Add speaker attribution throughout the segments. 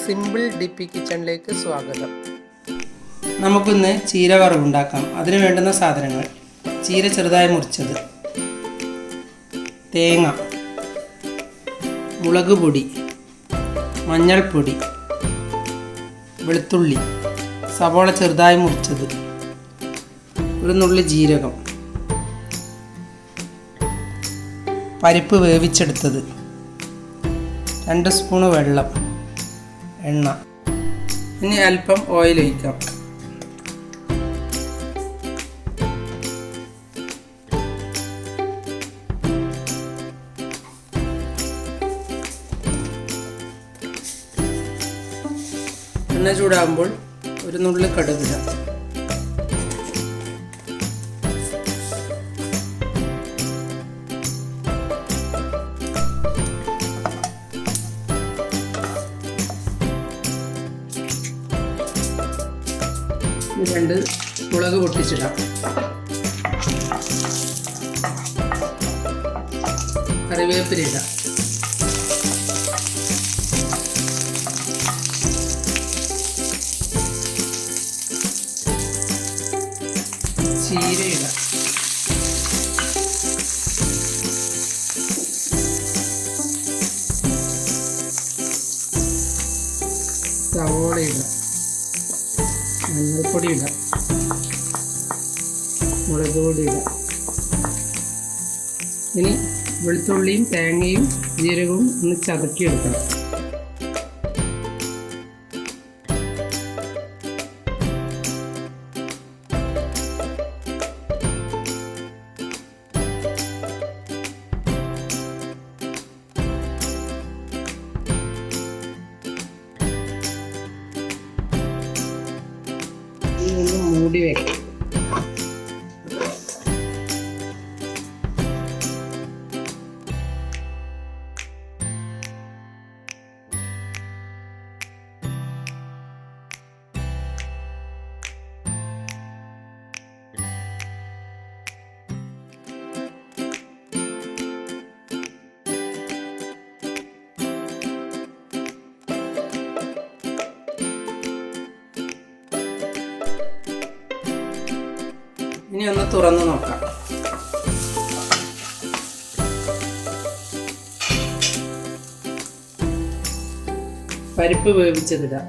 Speaker 1: Simple ഡിപ്പി കിച്ചണിലേക്ക് സ്വാഗതം.
Speaker 2: നമുക്കിന്ന് ചീര വറവ് ഉണ്ടാക്കാം. അതിന് വേണ്ടുന്ന സാധനങ്ങൾ: ചീര ചെറുതായി മുറിച്ചത്, തേങ്ങ, മുളക് പൊടി, മഞ്ഞൾപ്പൊടി, വെളുത്തുള്ളി, സവോള ചെറുതായി മുറിച്ചത്, ഒരു നുള്ളി ജീരകം, പരിപ്പ് വേവിച്ചെടുത്തത്, 2 സ്പൂൺ വെള്ളം, എണ്ണ. ഇനി അല്പം ഓയിൽ ഒഴിക്കാം. എണ്ണ ചൂടാകുമ്പോൾ ഒരു നുള്ളി കടുകിടാം. രണ്ട് മുളക് പൊട്ടിച്ചിടാം. കറിവേപ്പില ഇടാം. ചീര ഇടാം. സവോള ഇടാം. മഞ്ഞൾപ്പൊടി ഇടാം. മുളക് പൊടി ഇടാം. ഇനി വെളുത്തുള്ളിയും തേങ്ങയും ജീരകവും ഒന്ന് ചതക്കിയെടുക്കണം. ഒന്ന് മൂടി വയ്ക്കാം. ഇനി ഒന്ന് തുറന്ന് നോക്കാം. പരിപ്പ് വേവിച്ചതിടാം.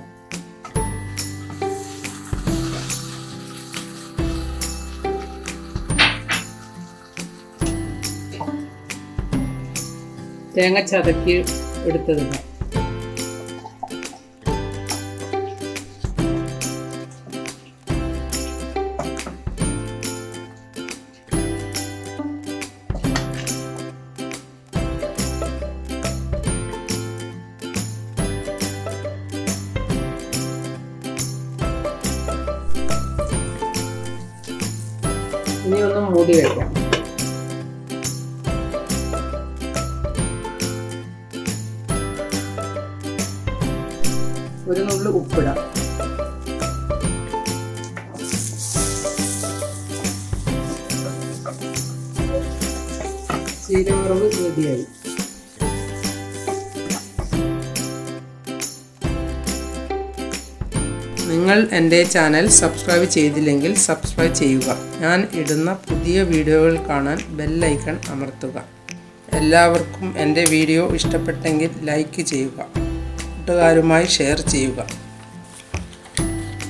Speaker 2: തേങ്ങ ചതക്കി എടുത്തതിടാം. ഇനി ഒന്ന് മൂടി വയ്ക്കാം. ഒരു നുള്ളി ഉപ്പിടാം. ചീര വറവ് റെഡിയായി. നിങ്ങൾ എൻ്റെ ചാനൽ സബ്സ്ക്രൈബ് ചെയ്തില്ലെങ്കിൽ സബ്സ്ക്രൈബ് ചെയ്യുക. ഞാൻ ഇടുന്ന പുതിയ വീഡിയോകൾ കാണാൻ ബെൽ ഐക്കൺ അമർത്തുക. എല്ലാവർക്കും എൻ്റെ വീഡിയോ ഇഷ്ടപ്പെട്ടെങ്കിൽ ലൈക്ക് ചെയ്യുക. കൂട്ടുകാരുമായി ഷെയർ ചെയ്യുക.